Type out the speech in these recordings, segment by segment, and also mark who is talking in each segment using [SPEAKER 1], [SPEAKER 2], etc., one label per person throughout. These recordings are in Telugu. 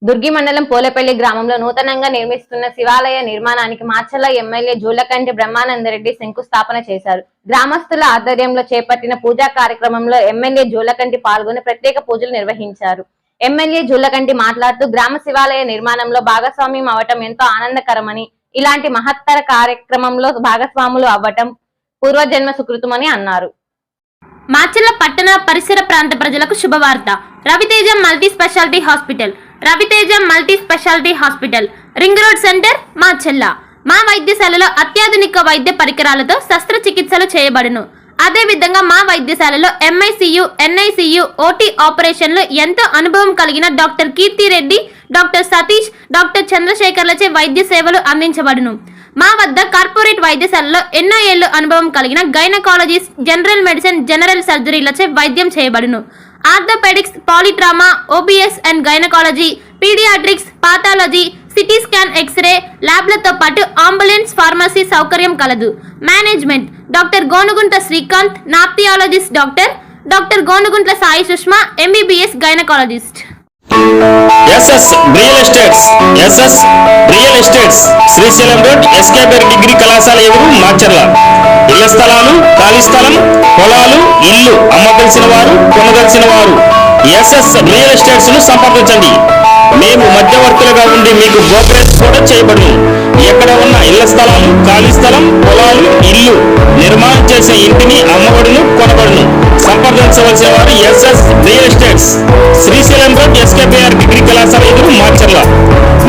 [SPEAKER 1] దుర్గి మండలం పోలేపల్లి గ్రామంలో నూతనంగా నిర్మిస్తున్న శివాలయ నిర్మాణానికి మాచర్ల ఎమ్మెల్యే జూలకంటి బ్రహ్మానందరెడ్డి శంకుస్థాపన చేశారు. గ్రామస్తుల ఆధ్వర్యంలో చేపట్టిన పూజా కార్యక్రమంలో ఎమ్మెల్యే జూలకంటి పాల్గొని ప్రత్యేక పూజలు నిర్వహించారు. ఎమ్మెల్యే జూలకంటి మాట్లాడుతూ గ్రామ శివాలయ నిర్మాణంలో భాగస్వామ్యం అవటం ఎంతో ఆనందకరమని, ఇలాంటి మహత్తర కార్యక్రమంలో భాగస్వాములు అవ్వటం పూర్వజన్మ సుకృతమని అన్నారు.
[SPEAKER 2] మాచర్ల పట్టణ పరిసర ప్రాంత ప్రజలకు శుభవార్త. Raviteja multi speciality hospital, Raviteja multi speciality hospital, ring road centre, Macherla. మా వైద్యశాలలో అత్యాధునిక వైద్య పరికరాలతో శస్త్రచికిత్సలు చేయబడును. అదేవిధంగా మా వైద్యశాలలో ఎంఐసియు, ఎన్ఐసియు, ఓటీ ఆపరేషన్లు ఎంతో అనుభవం కలిగిన doctor Keerthi Reddy, doctor Satish, doctor చంద్రశేఖర్లచే వైద్య సేవలు అందించబడును. మా వద్ద కార్పొరేట్ వైద్యశాలలో ఎన్నో ఏళ్లు అనుభవం కలిగిన గైనకాలజిస్ట్, జనరల్ మెడిసిన్, జనరల్ సర్జరీలచే వైద్యం చేయబడును. Orthopaedics, polytrauma, OBS and gynaecology, paediatrics, pathology, CT scan, X ray ల్యాబ్లతో పాటు అంబులెన్స్, ఫార్మసీ సౌకర్యం కలదు. Management doctor Gonugunta Srikanth, ophthalmologist doctor Gonuguntla Sai Sushma, MBBS gynaecologist.
[SPEAKER 3] SS real estates Srisailam road, SKBR degree కళాశాల ఎదురు, మాచర్ల. ఇళ్ల స్థలాలు, ఖాళీ స్థలం, పొలాలు, ఇల్లు అమ్మదలిచిన వారు, కొనదలిచిన వారు ఎస్ఎస్ రియల్ ఎస్టేట్స్ ను సంప్రదించండి. మేము మధ్యవర్తులుగా ఉండి మీకు బ్రోకరేజ్ కూడా చేయబడును. ఎక్కడ ఉన్న ఇళ్ల స్థలాలు, ఖాళీ స్థలం, పొలాలు, ఇల్లు నిర్మాణం చేసే ఇంటిని అమ్మబడును, కొనబడును. సంప్రదించవలసిన వారు SS real estates, Srisailam road, SKBR degree కళాశాల ఎదురు, మాచర్ల.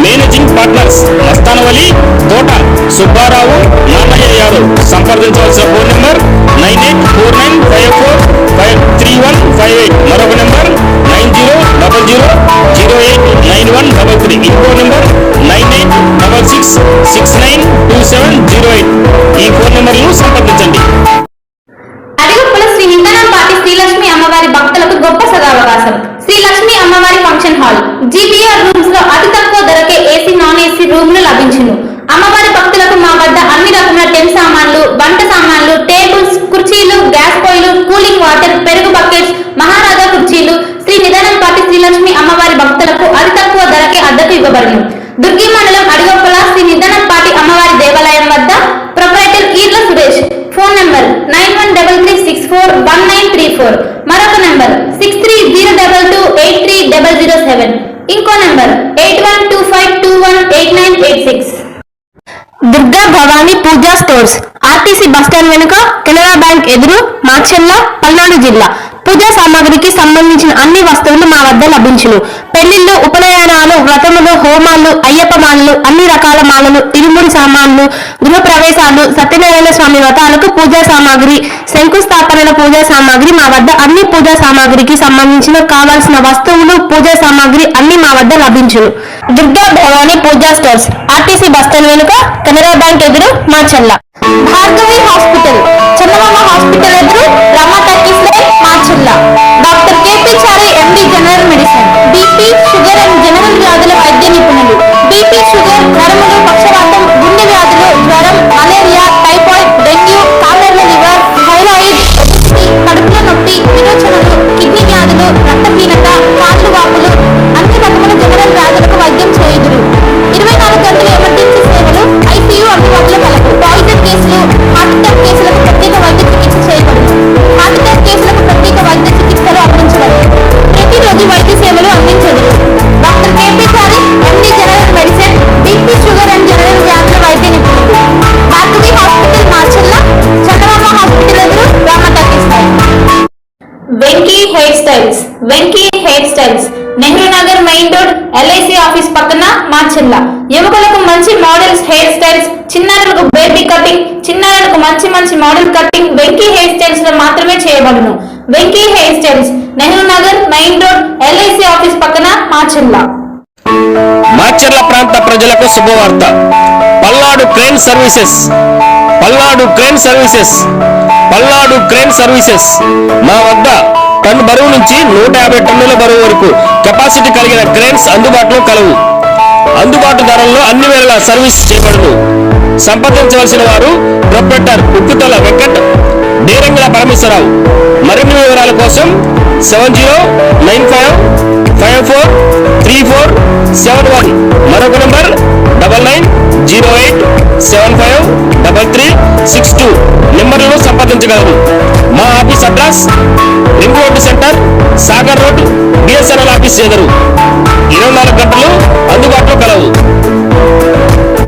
[SPEAKER 3] మేనేజింగ్ పార్ట్నర్స్ మస్తానవలి, తోట సుబ్బారావు, నాన్నయ్య యాదవ్. సంప్రదించవలసిన ఫోన్ నెంబర్ 9849543158. మరొక నెంబర్ 9000089133. ఇంకో నెంబర్ 9866692708. ఈ ఫోన్ నెంబర్లను సంప్రదించండి.
[SPEAKER 2] అడిగుప్పుల శ్రీ నిందనంపాటి శ్రీలక్ష్మి అమ్మవారి భక్తులకు గొప్ప సదావకాశం. శ్రీలక్ష్మి అమ్మవారి ఫంక్షన్ హాల్, జీపీఆర్ రూమ్స్ లో అతి తక్కువ ధరకే ఏసీ, నాన్ ఏసీ రూమ్లు లభించును. అమ్మవారి భక్తులకు మా వద్ద అన్ని రకముల టెంట్ సామాన్లు, వంట సామాన్లు, టేబుల్స్, కుర్చీలు, గ్యాస్ పొయ్యిలు, కూలింగ్ వాటర్, పెరుగు బకెట్స్, మహారాజా కుర్చీలు శ్రీ నిదానంపాటి శ్రీలక్ష్మి అమ్మవారి భక్తులకు అతి తక్కువ ధరకే అద్దెకు ఇవ్వబడును. దుర్గి మండలం అడిగొప్పల శ్రీ నిదానంపాటి అమ్మవారి దేవాలయం వద్ద proprietor Eerla Suresh. Phone number 9133641934. మరొక నంబర్ 6302283007. ఇంకో number 8125218986. Durga Bhavani Puja stores, RTC bus stand వెనుక, కెనరా బ్యాంక్ ఎదురు, మాచర్ల, పల్నాడు జిల్లా. పూజా సామాగ్రికి సంబంధించిన అన్ని వస్తువులు మా వద్ద లభించును. పెళ్లిళ్లు, ఉపనయనాలు, వ్రతములు, హోమాలు, అయ్యప్ప మాలలు, అన్ని రకాల మాలలు, ఇరుముడి సామాన్లు, గృహ ప్రవేశాలు, సత్యనారాయణ స్వామి వ్రతాలకు పూజా సామాగ్రి, శంకుస్థాపనల పూజా సామాగ్రి మా వద్ద అన్ని పూజా సామాగ్రికి సంబంధించిన కావాల్సిన వస్తువులు, పూజా సామాగ్రి అన్ని మా వద్ద లభించును. Durga Bhavani Puja stores, RTC bus stand వెనుక, కెనరా బ్యాంక్ ఎదురు, మాచర్ల. భార్గవి హాస్పిటల్, చందమామ హాస్పిటల్ ఎదురు, Rama talkies line, Macherla. Doctor KP Chari, MD general medicine, BP, sugar and general వ్యాధుల వైద్య నిపుణులు. బీపీ, షుగర్, నరములు, పక్షవాతం, గుండె వ్యాధులు, జ్వరం, మలేరియా, టైఫాయిడ్, డెంగ్యూ, కాలర్ల లివర్, థైరాయిడ్, ఒబెసిటీ, కడుపులో నొప్పి, విరోచనలు, కిడ్నీ వ్యాధులు, రక్తహీనత, కాళ్ళు వాపులు, అన్ని రకముల జనరల్ వ్యాధులకు వైద్యం చేయుదురు. 24 గంటల ఎమర్జెన్సీ సేవలు, ఐసీయూ అందుబాటులో కలవు. పాయిజన్ కేసులు, హార్ట్ అటాక్ కేసులకు ప్రత్యేక వైద్య చికిత్స చేయబడును. హార్ట్ అటాక్ కేసులకు ప్రత్యేక వైద్య చికిత్సలు అందించబడును. ప్రతిరోజు వైద్య సేవలు అందించదురు. Doctor KP Chari, MD general medicine, BP, sugar and general వ్యాధుల వైద్య నిపుణులు. భార్గవి హాస్పిటల్, మాచర్ల. చంద్రబాబు హాస్పిటల్ ఎదురు, Rama talkies line. Venky hair styles, Nehru Nagar main road, LIC office పక్కన, మాచర్ల. యువకులకు మంచి మోడల్స్ హెయిర్ స్టైల్స్, చిన్నారులకు బేబీ కటింగ్, చిన్నారులకు మంచి model cutting Venky hair styles లో మాత్రమే చేయబడును. Venky hair styles, Nehru Nagar main road, LIC office పక్కన, మాచర్ల.
[SPEAKER 3] మాచర్ల ప్రాంత ప్రజలకు శుభవార్త. పల్నాడు క్రేన్ సర్వీసెస్ మా వద్ద టన్ బరువు నుంచి 150 టన్నుల బరువు వరకు కెపాసిటీ కలిగిన క్రేన్స్ అందుబాటులో కలవు. అందుబాటు ధరల్లో అన్ని వేళలా సర్వీస్ చేయబడును. సంప్రదించవలసిన వారు ప్రొపరేటర్ ఉక్కుతల వెంకట్, డేరంగుల పరమేశ్వరరావు. మరిన్ని వివరాల కోసం 70955434 71. మరొక నంబర్ 9908753362 నెంబర్లను సంప్రదించగలరు. మా office address ring road centre, Sagar road, BSNL office ఎదురు. 24 గంటలు అందుబాటులో కలవు.